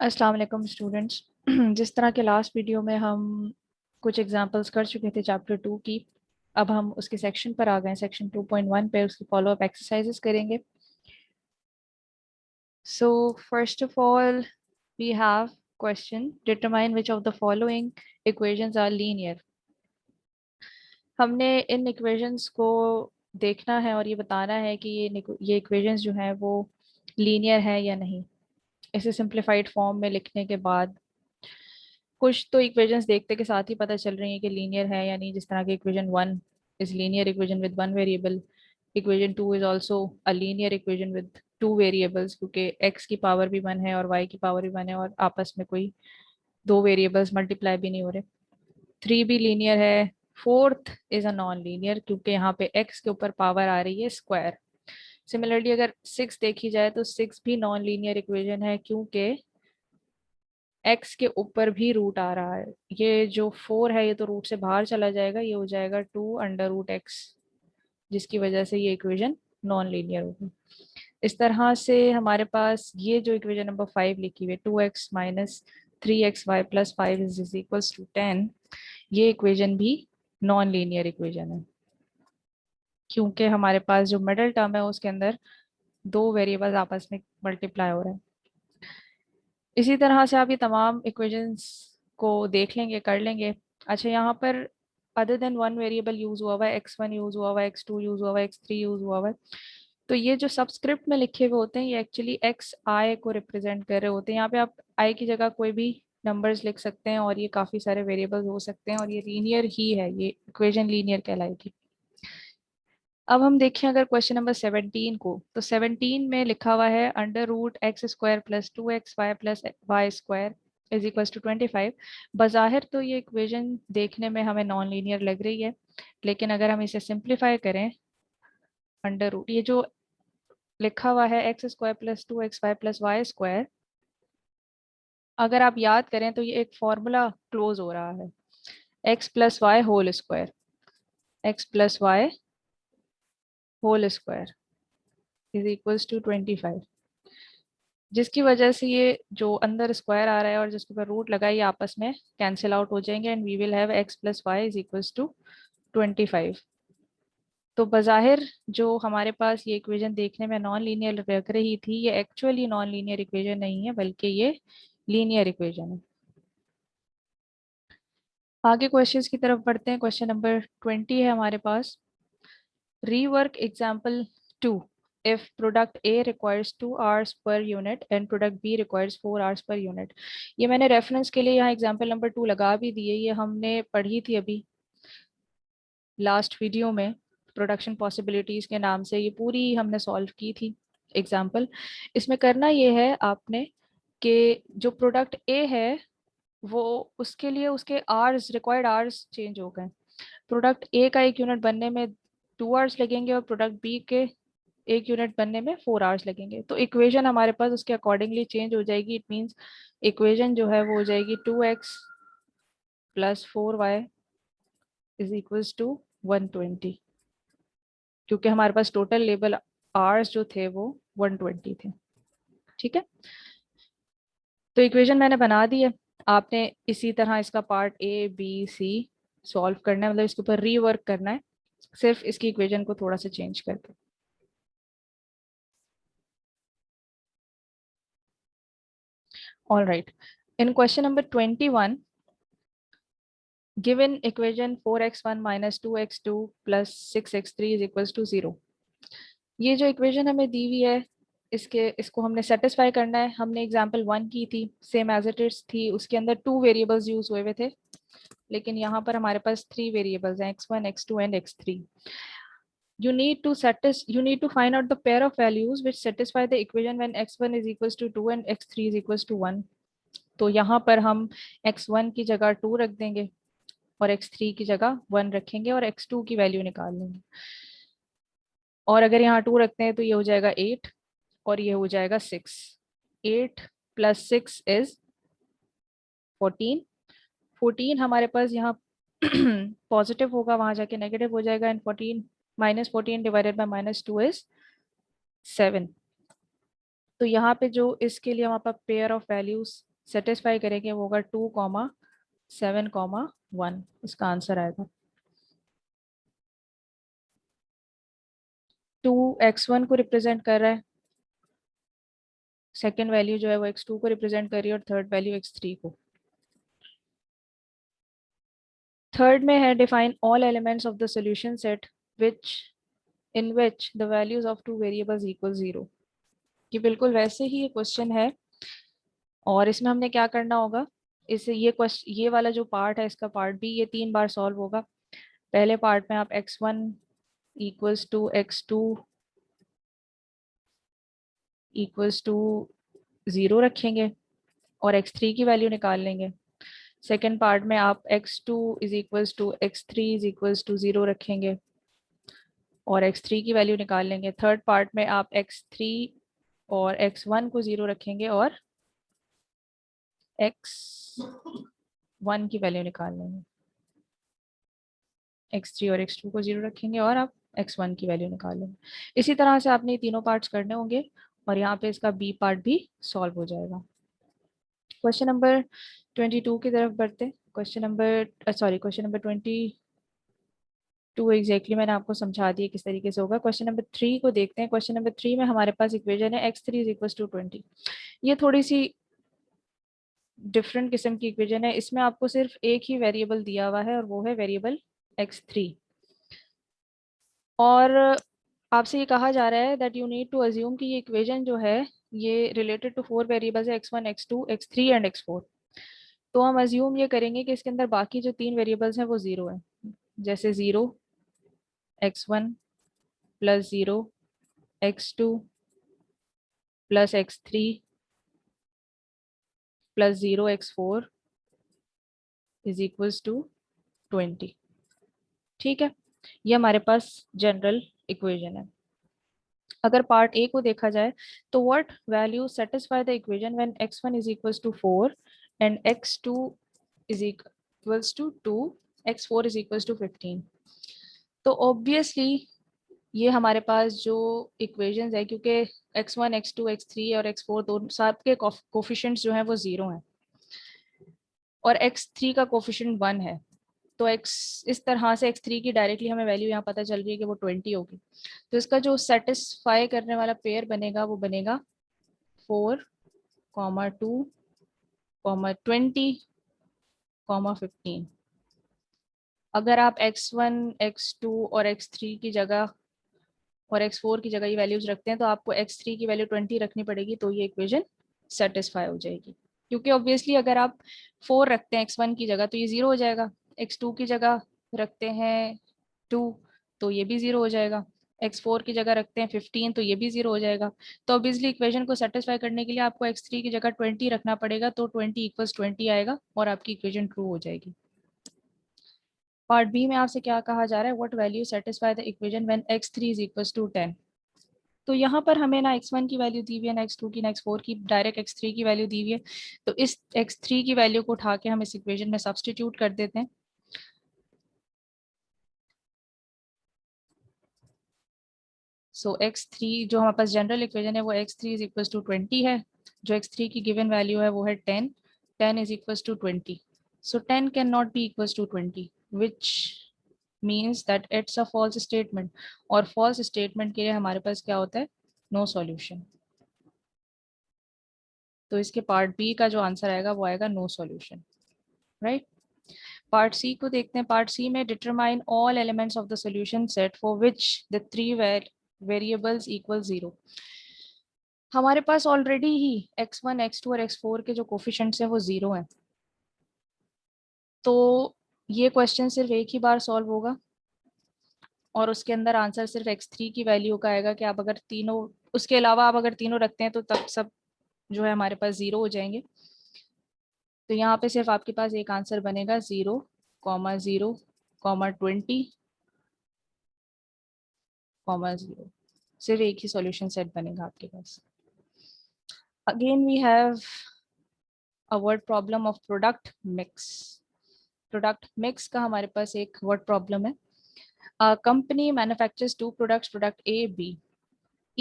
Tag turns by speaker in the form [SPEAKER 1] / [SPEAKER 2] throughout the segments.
[SPEAKER 1] अस्सलाम वालेकुम स्टूडेंट्स। जिस तरह के लास्ट वीडियो में हम कुछ एग्जांपल्स कर चुके थे चैप्टर 2 की, अब हम उसके सेक्शन पर आ गए। सेक्शन 2.1 पे उसकी फॉलो अप एक्सरसाइजेस करेंगे। So first of all we have question, determine which of the following equations are linear. हमने इन इक्वेशंस को देखना है और ये बताना है कि ये इक्वेशंस जो हैं वो लीनियर है या नहीं। इसे सिंप्लीफाइड फॉर्म में लिखने के बाद कुछ तो इक्वेशंस देखते के साथ ही पता चल रही है कि लीनियर है या नहीं। जिस तरह के equation 1 is linear equation with one variable, equation 2 is also a linear equation with two variables, क्योंकि x की पावर भी 1 है और y की पावर भी 1 है और आपस में कोई दो वेरिएबल्स मल्टीप्लाई भी नहीं हो रहे। 3 भी लीनियर है। Fourth is a non linear, क्योंकि यहाँ पे x के ऊपर पावर आ रही है स्क्वायर। सिमिलरली अगर 6 देखी जाए तो 6 भी नॉन लीनियर इक्वेशन है, क्योंकि एक्स के ऊपर भी रूट आ रहा है। ये जो 4 है ये तो रूट से बाहर चला जाएगा, ये हो जाएगा 2 अंडर रूट x, जिसकी वजह से ये इक्वेशन नॉन लीनियर होगी। इस तरह से हमारे पास ये जो इक्वेशन नंबर 5 लिखी हुई है, 2x - 3xy + 5 is equals to 10, ये इक्वेशन भी नॉन लीनियर इक्वेशन है, क्योंकि हमारे पास जो मिडल टर्म है उसके अंदर दो वेरिएबल्स आपस में मल्टीप्लाई हो रहे हैं। इसी तरह से आप ये तमाम इक्वेशंस को देख लेंगे, कर लेंगे। अच्छा, यहाँ पर other than one variable use हुआ हुआ है, x1 यूज हुआ हुआ है, x2 यूज हुआ हुआ है, x3 यूज हुआ हुआ है। तो ये जो सबस्क्रिप्ट में लिखे हुए होते हैं ये एक्चुअली एक्स आई को रिप्रेजेंट कर रहे होते हैं। यहाँ पे आप आई की जगह कोई भी नंबर्स लिख सकते हैं और ये काफी सारे वेरिएबल्स हो सकते हैं और ये लीनियर ही है, ये इक्वेशन लीनियर कहलाएगी। अब हम देखें अगर क्वेश्चन नंबर 17 को, तो 17 में लिखा हुआ है √x² + 2xy + y² is equal to 25। बज़ाहिर तो ये इक्वेशन देखने में हमें नॉन लीनियर लग रही है, लेकिन अगर हम इसे सिंप्लीफाई करें, अंडर रूट ये जो लिखा हुआ है x² + 2xy + y², अगर आप याद करें तो ये एक फॉर्मूला क्लोज हो रहा है, x + y whole square, x + y whole square is equals to 25, जिसकी वजह से ये जो अंदर स्क्वायर आ रहा है और जिसके ऊपर रूट लगा है ये आपस में कैंसिल आउट हो जाएंगे and we will have x + y is equals to 25। तो बज़ाहिर जो हमारे पास ये इक्वेशन देखने में नॉन लीनियर लग रही थी, ये एक्चुअली नॉन लीनियर इक्वेशन नहीं है बल्कि ये लीनियर इक्वेशन है। आगे क्वेश्चंस की तरफ बढ़ते हैं। क्वेश्चन नंबर 20 है हमारे पास। Rework example 2. If product A requires 2 hours per unit and product B requires 4 hours per unit. ये मैंने रेफरेंस के लिए यहाँ एग्जाम्पल नंबर 2 लगा भी दिए, ये हमने पढ़ी थी अभी लास्ट वीडियो में। प्रोडक्शन पॉसिबिलिटीज के नाम से ये पूरी हमने सॉल्व की थी एग्जाम्पल। इसमें करना ये है आपने कि जो प्रोडक्ट ए है वो उसके लिए उसके आवर्स, रिक्वायर्ड आवर्स चेंज हो गए। प्रोडक्ट ए का एक यूनिट बनने में 2 आवर्स लगेंगे और प्रोडक्ट बी के एक यूनिट बनने में 4 आवर्स लगेंगे। तो इक्वेशन हमारे पास उसके अकॉर्डिंगली चेंज हो जाएगी। इट मीन्स इक्वेशन जो है वो हो जाएगी 2x + 4y is equals to 120, क्योंकि हमारे पास टोटल लेबल आवर्स जो थे वो 120 थे। ठीक है, तो इक्वेशन मैंने बना दी है। आपने इसी तरह इसका part A B C solve करना है, मतलब इसके ऊपर रीवर्क करना है, सिर्फ इसकी इक्वेशन को थोड़ा सा चेंज करके। All right. In question number 21, given equation 4x1 - 2x2 + 6x3 is equals to 0. ये जो इक्वेशन हमें दी हुई है इसको हमने सेटिस्फाई करना है। हमने एग्जांपल 1 की थी, सेम एज इट इज थी, उसके अंदर 2 वेरिएबल्स यूज हुए हुए थे, लेकिन यहाँ पर हमारे पास 3 वेरिएबल्स हैं, x1 x2 and x3। You need to find out the pair of values which satisfy the equation when x1 is equals to 2 and x3 is equals to 1. तो यहाँ पर हम x1 की जगह 2 रख देंगे और x3 की जगह 1 रखेंगे और x2 की वैल्यू निकाल लेंगे। और अगर यहाँ 2 रखते हैं तो ये हो जाएगा 8 और ये हो जाएगा 6। 8 + 6 इज 14। 14 हमारे पास यहाँ पॉजिटिव होगा, वहां जाके नेगेटिव हो जाएगा एंड 14 -14 डिवाइडेड बाय -2 इज 7। तो यहाँ पे जो इसके लिए हमारे पास पेयर ऑफ वैल्यूज सेटिस्फाई करेंगे वो होगा 2,7,1, इसका आंसर आएगा। 2 x1 को रिप्रेजेंट कर रहा है, सेकेंड वैल्यू जो है वो x2 को रिप्रेजेंट कर रही है और थर्ड वैल्यू x3 को। थर्ड में है define all elements of the solution set which in which the values of two variables equal 0। कि बिल्कुल वैसे ही ये क्वेश्चन है, और इसमें हमने क्या करना होगा, इसे ये क्वेश्चन, ये वाला जो पार्ट है इसका पार्ट भी ये 3 बार सॉल्व होगा। पहले पार्ट में आप x1 equals to x2 equals to 0 रखेंगे और x3 की वैल्यू निकाल लेंगे। सेकेंड पार्ट में आप x2 is equals to x3 is equals to 0 रखेंगे और x3 की वैल्यू निकाल लेंगे। थर्ड पार्ट में आप x3 और x1 को 0 रखेंगे और x1 की वैल्यू निकाल लेंगे। x3 और x2 को 0 रखेंगे और आप x1 की वैल्यू निकाल लेंगे। इसी तरह से आपने तीनों पार्ट्स करने होंगे और यहाँ पे इसका बी पार्ट भी सॉल्व हो जाएगा। क्वेश्चन नंबर 22 की तरफ बढ़ते। क्वेश्चन नंबर 22 एग्जैक्टली मैंने आपको समझा दिया किस तरीके से होगा। क्वेश्चन नंबर 3 को देखते हैं। क्वेश्चन नंबर 3 में हमारे पास इक्वेशन है x3 इज इक्वल टू 20। ये थोड़ी सी डिफरेंट किस्म की इक्वेशन है। इसमें आपको सिर्फ एक ही वेरिएबल दिया हुआ है और वो है वेरिएबल x3, और आपसे ये कहा जा रहा है that you need to assume कि ये इक्वेशन जो है ये रिलेटेड टू 4 वेरिएबल्स है, x1 x2 x3 and x4। तो हम अज्यूम ये करेंगे कि इसके अंदर बाकी जो 3 वेरिएबल्स हैं वो 0 है, जैसे 0 x1 plus 0 x2 plus x3 plus 0 x4 is equals to 20। ठीक है, ये हमारे पास जनरल इक्वेशन है। अगर पार्ट ए को देखा जाए तो what value satisfy the equation when x1 is equals to 4 and x2 is equals to 2, x4 is equals to 15। तो ऑब्वियसली ये हमारे पास जो इक्वेशंस है, क्योंकि x1 x2 x3 और x4 दोनों सबके कोफिशिएंट्स जो हैं वो 0 हैं और x3 का कोफिशिएंट 1 है, तो x इस तरह से x3 की डायरेक्टली हमें वैल्यू यहाँ पता चल रही है कि वो 20 होगी। तो इसका जो सेटिस्फाई करने वाला पेयर बनेगा वो बनेगा 4, 2, 20, 15। अगर आप x1 x2 और x3 की जगह और x4 की जगह ये वैल्यूज रखते हैं तो आपको x3 की वैल्यू 20 रखनी पड़ेगी, तो ये इक्वेशन सेटिस्फाई हो जाएगी। क्योंकि ऑब्वियसली अगर आप 4 रखते हैं x1 की जगह तो ये 0 हो जाएगा, x2 की जगह रखते हैं 2 तो ये भी 0 हो जाएगा, x4 की जगह रखते हैं 15 तो ये भी 0 हो जाएगा। तो ऑब्वियसली इक्वेशन को सेटिस्फाई करने के लिए आपको x3 की जगह 20 रखना पड़ेगा, तो 20 इक्वल्स 20 आएगा और आपकी इक्वेशन ट्रू हो जाएगी। पार्ट बी में आपसे क्या कहा जा रहा है, what value satisfy the equation when x3 is equals to 10। तो यहाँ पर हमें ना x1 की वैल्यू दी हुई है, ना x2 की, ना x4 की, डायरेक्ट x3 की वैल्यू दी हुई है। तो इस x3 की वैल्यू को उठा के हम इस इक्वेशन में सब्स्टिट्यूट कर देते हैं। सो x3 जो हमारे पास जनरल इक्वेशन है वो x3 इज इक्वल टू 20 है। जो x3 की गिवन वैल्यू है वो है 10, 10 is equal to 20। So 10 can not be equal to 20 which means that it's a false statement, और फॉल्स स्टेटमेंट के लिए हमारे पास क्या होता है, नो सॉल्यूशन। तो इसके पार्ट बी का जो आंसर आएगा वो आएगा no solution, right. Part C को देखते हैं। पार्ट सी में determine all elements of the solution set for which the three variables equal 0। हमारे पास ऑलरेडी ही x1 x2 और x4 के जो कोफिशिएंट्स हैं वो 0 हैं, तो ये क्वेश्चन सिर्फ एक ही बार सॉल्व होगा और उसके अंदर आंसर सिर्फ x3 की वैल्यू का आएगा कि आप अगर तीनों, उसके अलावा आप अगर तीनों रखते हैं तो तब सब जो है हमारे पास 0 हो जाएंगे। तो यहाँ पे सिर्फ आपके पास एक आंसर बनेगा 0, 0, 20, 0। सिर्फ एक ही सॉल्यूशन सेट बनेगा आपके पास। Again we have a word problem of product mix. Product mix का हमारे पास एक वर्ड प्रॉब्लम है। Company manufactures two products, product A B.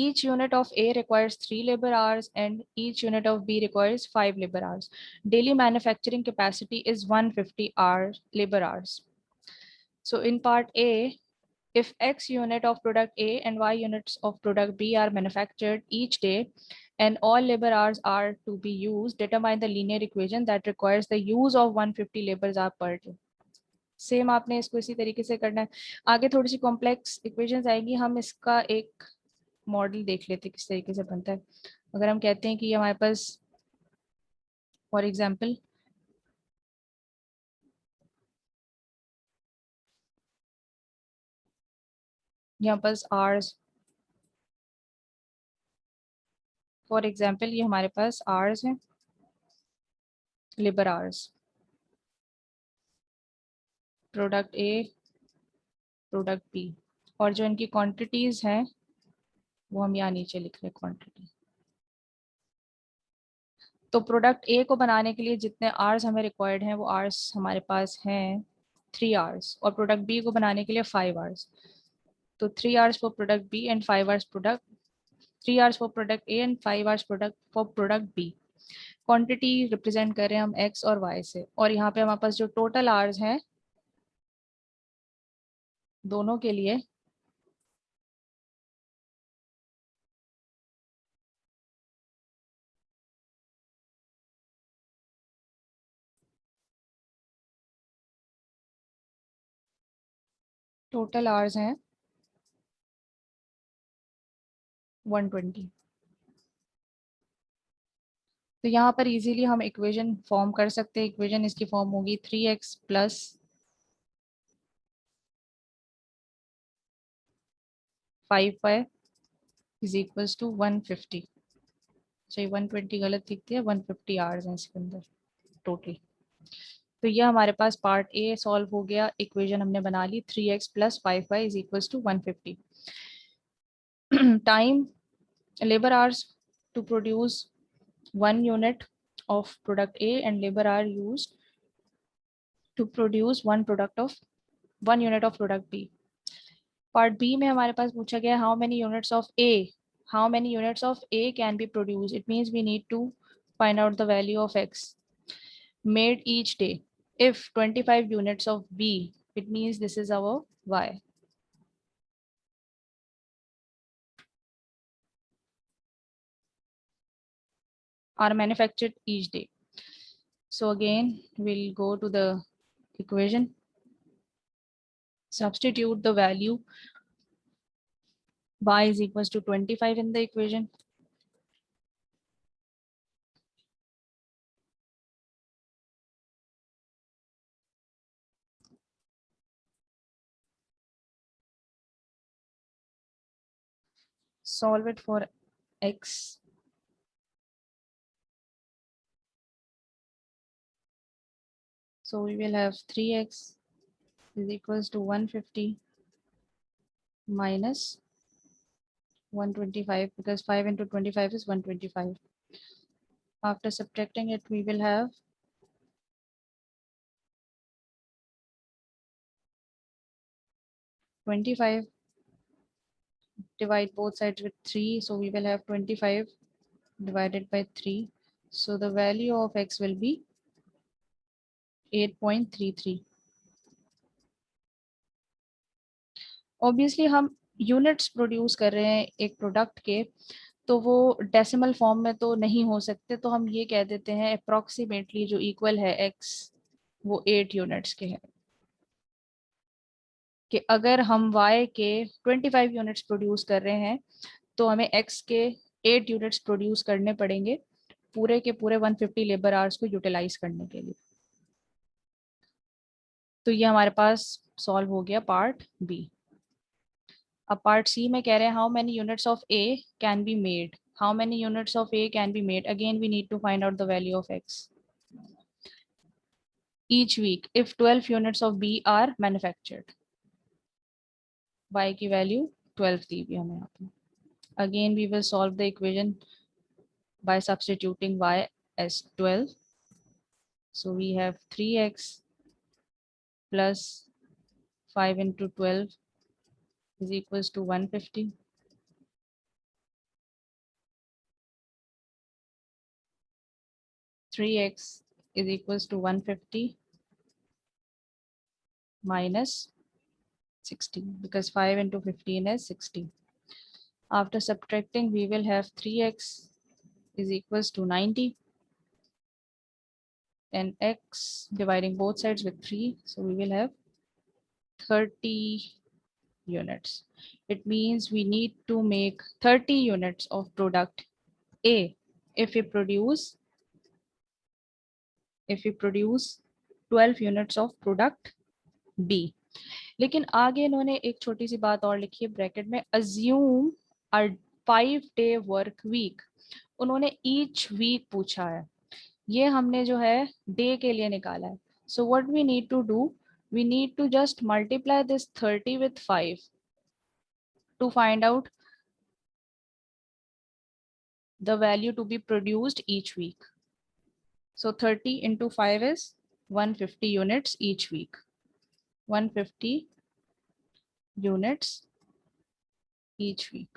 [SPEAKER 1] each unit of A requires 3 labor hours and each unit of B requires 5 labor hours. Daily manufacturing capacity is 150 labor hours. So in part A, if X unit of product A and Y units of product B are manufactured each day and all labor hours are to be used, determine the linear equation that requires the use of 150 labor hours per day. Same आपने इसको इसी तरीके से करना है. आगे थोड़ी C complex equations आएगी, हम इसका एक मॉडल देख लेते किस तरीके से बनता है. अगर हम कहते हैं कि हमारे पास फॉर एग्जांपल यहाँ पास आर्स, फॉर एग्जांपल ये हमारे पास आर्स है, labour hours, product A, product B, और जो इनकी क्वांटिटीज हैं वो हम यहाँ नीचे लिख रहे हैं क्वांटिटी. तो प्रोडक्ट ए को बनाने के लिए जितने आवर्स हमें रिक्वायर्ड हैं वो आवर्स हमारे पास हैं 3 आवर्स, और प्रोडक्ट बी को बनाने के लिए 5 आवर्स. तो 3 hours for product B and 5 hours product, 3 hours for product A and 5 hours product for product B. Quantity represent कर रहे हैं हम एक्स और वाई से, और यहाँ पे हमारे पास जो टोटल आवर्स हैं दोनों के लिए टोटल आवर्स हैं 120. तो यहाँ पर इजीली हम इक्वेशन फॉर्म कर सकते हैं. इक्वेशन इसकी फॉर्म होगी 3x plus 5y is equals to 150. चाहिए 120 गलत दिखती है, 150 आवर्स हैं इसके अंदर टोटल. तो ये हमारे पास पार्ट ए सॉल्व हो गया. इक्वेशन हमने बना ली 3x plus 5y is equals to 150. Time, labor hours to produce 1 unit of product A and labor are used to produce 1 unit of product B. Part B में हमारे पास पूछा गया how many units of A, how many units of A can be produced. It means we need to find out the value of X made each day. If 25 units of B, it means this is our Y. Are manufactured each day. So again, we'll go to the equation. Substitute the value y is equals to 25 in the equation. Solve it for x. So we will have 3x is equals to 150 minus 125, because 5 into 25 is 125. After subtracting it, we will have 25. Divide both sides with 3, so we will have 25 divided by 3. So the value of x will be 8.33. Obviously हम units produce कर रहे हैं एक product के, तो वो decimal form में तो नहीं हो सकते, तो हम ये कह देते हैं अप्रोक्सीमेटली जो इक्वल है x वो 8 यूनिट्स के हैं. कि अगर हम y के 25 यूनिट्स प्रोड्यूस कर रहे हैं तो हमें x के 8 यूनिट्स प्रोड्यूस करने पड़ेंगे पूरे के पूरे 150 लेबर आवर्स को यूटिलाइज करने के लिए. तो ये हमारे पास सॉल्व हो गया पार्ट बी. अब पार्ट सी में कह रहे हैं how many units of A can be made. How many units of A can be made, again we need to find out the value of X each week if 12 units of B are manufactured. Y की value 12 दी हुई हमें यहाँ पे. Again we will solve the equation by substituting y as 12. So we have 3x plus 5 into 12 is equals to 150 3x is equals to 150 minus 60 because 5 into 15 is 60. After subtracting, we will have 3x is equals to 90 and x dividing both sides with 3. So we will have 30 units. It means we need to make 30 units of product A if we produce 12 units of product B. लेकिन आगे इन्होंने एक छोटी सी बात और लिखी है bracket में, assume a 5-day work week. उन्होंने each week पूछा है, ये हमने जो है डे के लिए निकाला है. So what we need to do, we need to just multiply this 30 with 5 to find out the value to be produced each week. So 30 into 5 is 150 units each week. 150 units each week.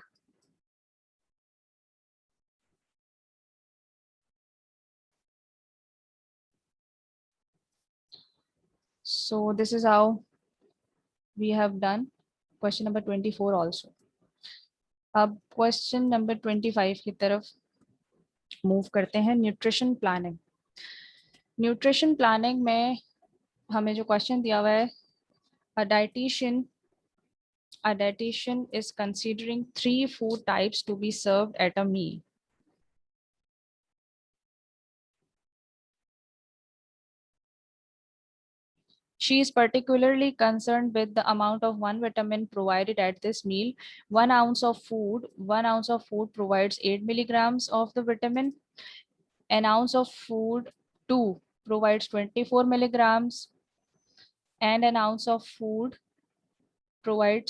[SPEAKER 1] So this is how we have done question number 24 also. अब question number 25 की तरफ move करते हैं. Nutrition planning. Nutrition planning में हमें जो question दिया हुआ है, a dietitian is considering 3 food types to be served at a meal. She is particularly concerned with the amount of one vitamin provided at this meal. 1 ounce of food provides 8 milligrams of the vitamin. An ounce of food 2 provides 24 milligrams, and an ounce of food 3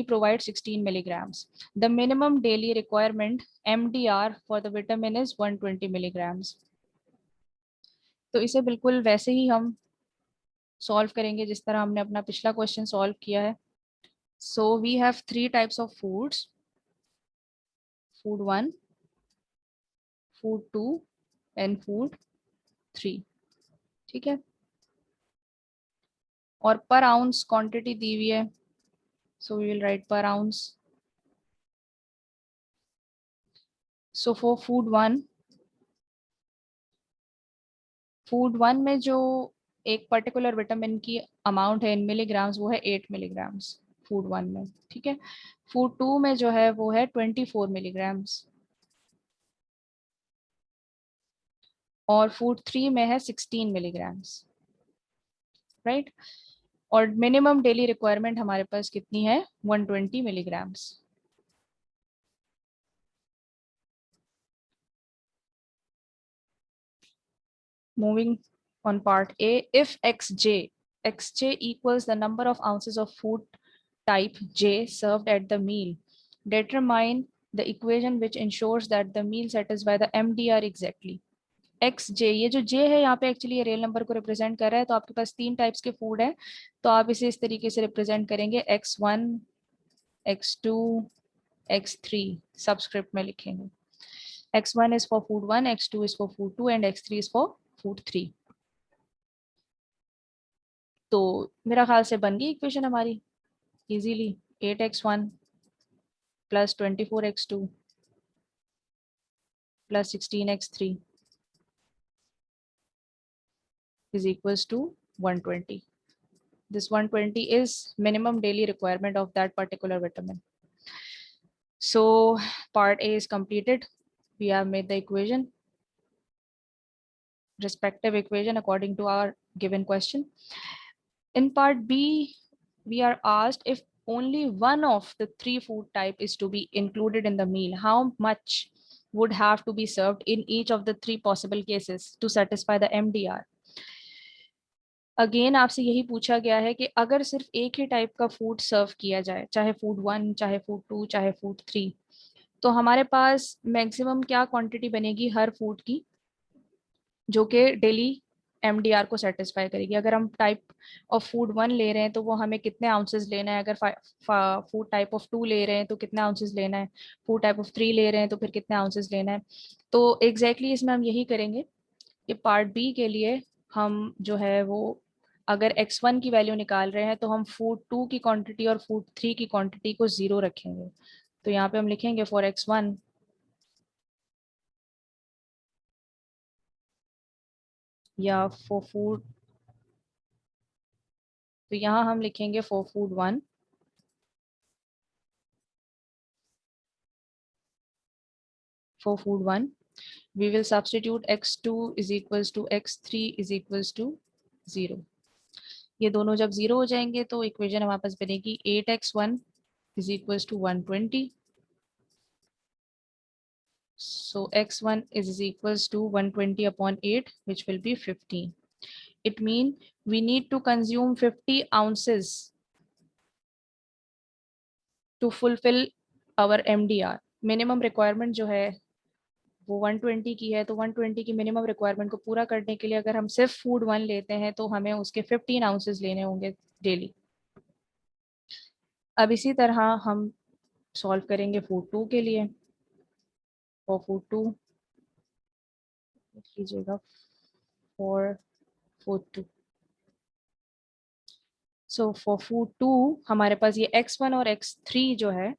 [SPEAKER 1] provides 16 milligrams. The minimum daily requirement MDR for the vitamin is 120 milligrams. तो इसे बिल्कुल वैसे ही हम solve करेंगे जिस तरह हमने अपना पिछला क्वेश्चन सॉल्व किया है. So we have 3 types of foods: food 1, food 2 and food 3. ठीक है, और पर आउंस क्वांटिटी दी हुई है. So we will write per ounce. So for food 1 में जो एक पर्टिकुलर विटामिन की अमाउंट है इन मिलीग्राम्स, वो है 8 मिलीग्राम्स फूड 1 में. ठीक है. फूड 2 में जो है वो है 24 मिलीग्राम्स, और फूड 3 में है 16 मिलीग्राम्स. राइट. और मिनिमम डेली रिक्वायरमेंट हमारे पास कितनी है? 120 milligrams. Moving on part A, if xj equals the number of ounces of food type J served at the meal, determine the equation which ensures that the meal satisfies the MDR exactly. xj, ये जो j है यहाँ पे actually ये real number को represent कर रहा है. तो आपके पास 3 टाइप्स के फूड है, तो आप इसे इस तरीके से रिप्रेजेंट करेंगे, x1, x2, x3 सबस्क्रिप्ट में लिखेंगे. x1 is for food 1, x2 is for food 2 and x3 is for food 3. तो मेरा ख्याल से बन गई इक्वेशन हमारी easily. 8x1 plus 24x2 plus 16x3 is equals to 120. This 120 is minimum daily requirement of that particular vitamin. So part A is completed. We have made the equation, respective equation according to our given question. In part B, we are asked if only one of the 3 food type is to be included in the meal, how much would have to be served in each of the 3 possible cases to satisfy the MDR. Again आपसे यही पूछा गया है कि अगर सिर्फ एक ही type का फूड सर्व किया जाए, चाहे फूड 1, चाहे फूड 2, चाहे फूड 3, तो हमारे पास मैक्सिमम क्या क्वांटिटी बनेगी हर फूड की, जो कि डेली MDR को सेटिस्फाई करेगी। अगर हम टाइप ऑफ फूड 1 ले रहे हैं तो वो हमें कितने आउंसेस लेना है, अगर फूड टाइप ऑफ 2 ले रहे हैं तो कितने आउंसेस लेना है, फूड टाइप ऑफ 3 ले रहे हैं तो फिर कितने आउंसेस लेना है। तो एग्जैक्टली इसमें हम यही करेंगे कि पार्ट बी के लिए हम जो है वो अगर x1 की वैल्यू निकाल रहे हैं तो हम फूड 2 की क्वांटिटी और फूड 3 की क्वांटिटी को 0 रखेंगे। तो यहाँ पे हम लिखेंगे फॉर x1 या फॉर फूड, तो यहाँ हम लिखेंगे for food 1 for food 1 we will substitute x2 is equals to x3 is equals to 0। ये दोनों जब 0 हो जाएंगे तो इक्वेशन हमारे पास बनेगी 8x1 is equals to 120। So x1 is equals to 120 upon 8 which will be 15। It means we need to consume 50 ounces to fulfill our MDR। Minimum requirement जो है वो 120 की है, तो 120 की मिनिमम रिक्वायरमेंट को पूरा करने के लिए अगर हम सिर्फ फूड 1 लेते हैं तो हमें उसके 15 आउंसेस लेने होंगे डेली। अब इसी तरह हम सॉल्व करेंगे फूड 2 के लिए। फॉर फूड 2 लिख लीजिएगा for food 2। So for food 2 हमारे पास ये x1 और x3 जो है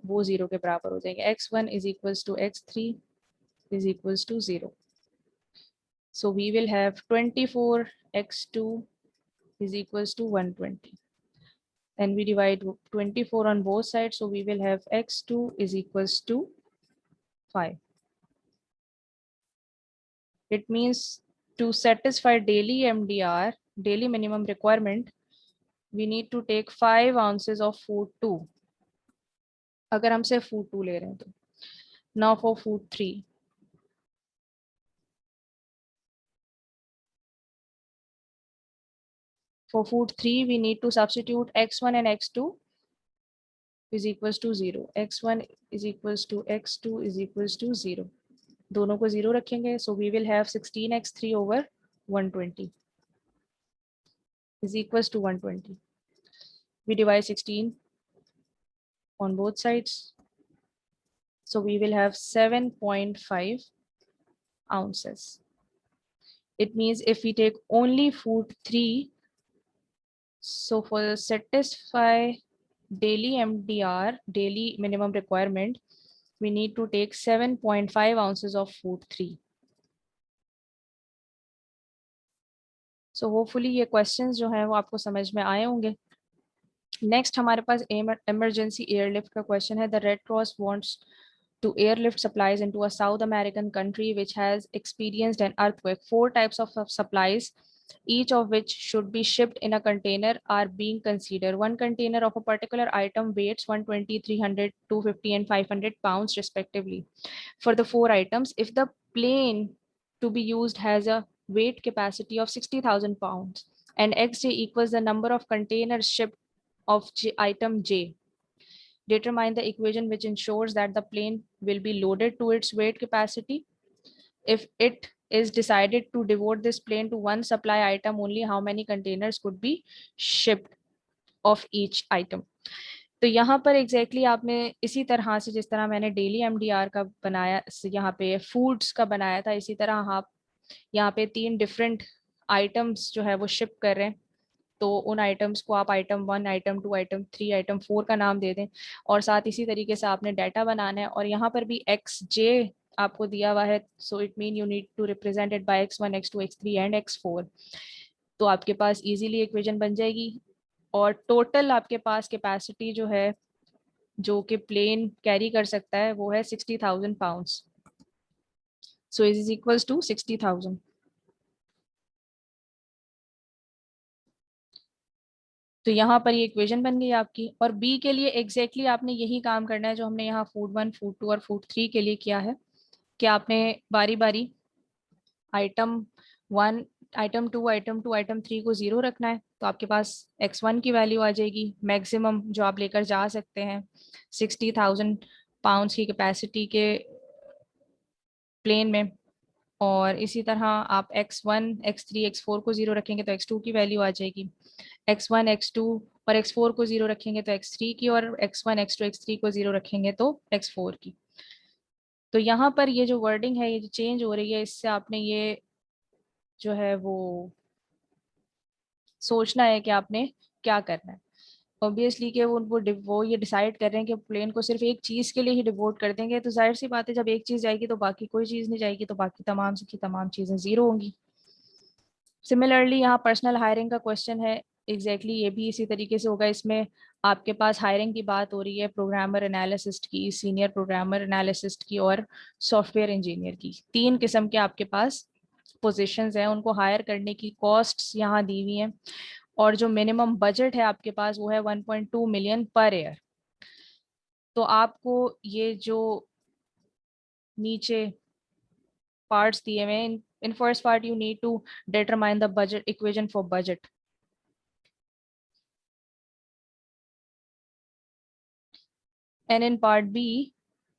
[SPEAKER 1] वो 0 के बराबर हो जाएंगे। x1 is equals to x3 is equals to 0। So we will have 24x2 is equals to 120 and we divide 24 on both sides, so we will have x2 is equals to 5। It means to satisfy daily MDR, daily minimum requirement, we need to take 5 ounces of food 2 अगर हम सिर्फ food 2 ले रहे हैं तो। Now for food 3, for food 3 we need to substitute x1 and x2 is equals to 0। x1 is equals to x2 is equals to 0। दोनों को 0 रखेंगे, so we will have 16x3 over 120 is equals to 120। We divide 16 on both sides, so we will have 7.5 ounces। It means if we take only food 3, so for satisfy daily MDR, daily minimum requirement, we need to take 7.5 ounces of food 3। So hopefully ये questions जो है वो आपको समझ में आए होंगे। Next हमारे पास इमरजेंसी एयरलिफ्ट का क्वेश्चन है। The red cross wants to airlift supplies into a South American country which has experienced an earthquake. 4 types of supplies, each of which should be shipped in a container, are being considered. One container of a particular item weighs 120, 300, 250, and 500 pounds respectively. For the 4 items, if the plane to be used has a weight capacity of 60,000 pounds and xj equals the number of containers shipped of item j, determine the equation which ensures that the plane will be loaded to its weight capacity. If it is decided to devote this plane to one supply item only, how many containers could be shipped of each item? तो यहाँ पर exactly आपने इसी तरह से जिस तरह मैंने डेली एमडीआर का बनाया, यहाँ पे फूड्स का बनाया था, इसी तरह आप यहाँ पे 3 डिफरेंट आइटम्स जो है वो शिप कर रहे हैं। तो उन आइटम्स को आप आइटम 1, आइटम 2, आइटम 3, आइटम 4 का नाम दे दें और साथ इसी तरीके से आपने डाटा बनाना है। और यहाँ पर भी एक्स जे आपको दिया हुआ है, so it mean you need to represent it by x1, x2, x3 and x4। तो आपके पास इजीली इक्वेशन बन जाएगी और टोटल आपके पास कैपेसिटी जो है जो कि प्लेन कैरी कर सकता है वो है 60,000 pounds. So is equals to 60,000। तो यहाँ पर ये इक्वेशन बन गई आपकी। और बी के लिए एग्जैक्टली आपने यही काम करना है जो हमने यहाँ फूड 1, फूड 2 और फूड 3 के लिए किया है कि आपने बारी बारी आइटम 1, आइटम 2, आइटम 2, आइटम 3 को 0 रखना है। तो आपके पास x1 की वैल्यू आ जाएगी मैक्सिमम जो आप लेकर जा सकते हैं 60,000 पाउंड्स की कैपेसिटी के प्लेन में। और इसी तरह आप x1 x3 x4 को 0 रखेंगे तो x2 की वैल्यू आ जाएगी, x1 x2 और x4 को 0 रखेंगे तो x3 की, और x1 x2 x3 को 0 रखेंगे तो x4 की। तो यहाँ पर ये जो वर्डिंग है, ये जो चेंज हो रही है, इससे आपने ये जो है वो सोचना है कि आपने क्या करना है। ऑब्वियसली कि वो ये डिसाइड कर रहे हैं कि प्लेन को सिर्फ एक चीज के लिए ही डिवोट कर देंगे, तो जाहिर सी बात है जब एक चीज जाएगी तो बाकी कोई चीज नहीं जाएगी, तो बाकी तमाम की तमाम चीजें जीरो होंगी। सिमिलरली यहाँ पर्सनल हायरिंग का क्वेश्चन है, ये भी इसी तरीके से होगा। इसमें आपके पास हायरिंग की बात हो रही है प्रोग्रामर एनालिसिस्ट की, सीनियर प्रोग्रामर एनालिसिस्ट की और सॉफ्टवेयर इंजीनियर की। तीन किस्म के आपके पास पोजीशंस हैं, उनको हायर करने की कॉस्ट्स यहाँ दी हुई हैं, और जो मिनिमम बजट है आपके पास वो है 1.2 मिलियन पर ईयर। तो आपको ये जो नीचे पार्ट्स दिए हुए हैं, in first part you need to determine the budget equation for budget, and in part B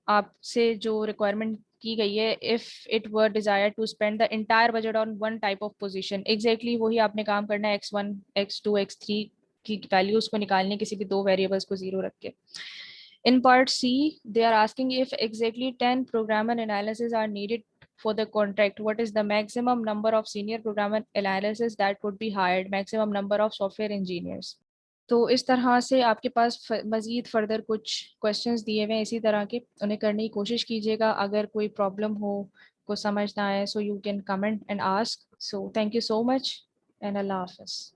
[SPEAKER 1] आपसे जो रिक्वायरमेंट की गई है, if it were desire to spend the entire budget on one type of position, exactly वही आपने काम करना है, x1 x2 x3 की वैल्यूज को निकालने, किसी भी दो वेरिएबल्स को जीरो रख के। In part C, they are asking if exactly 10 programmer analysis are needed for the contract. What is the maximum number of senior programmer analysis that could be hired? Maximum number of software engineers. तो इस तरह से आपके पास मजीद further कुछ questions दिए हुए हैं इसी तरह के, उन्हें करने की कोशिश कीजिएगा। अगर कोई प्रॉब्लम हो, को समझ ना आए, so you can comment and ask. So thank you so much and अल्लाह हाफिज़।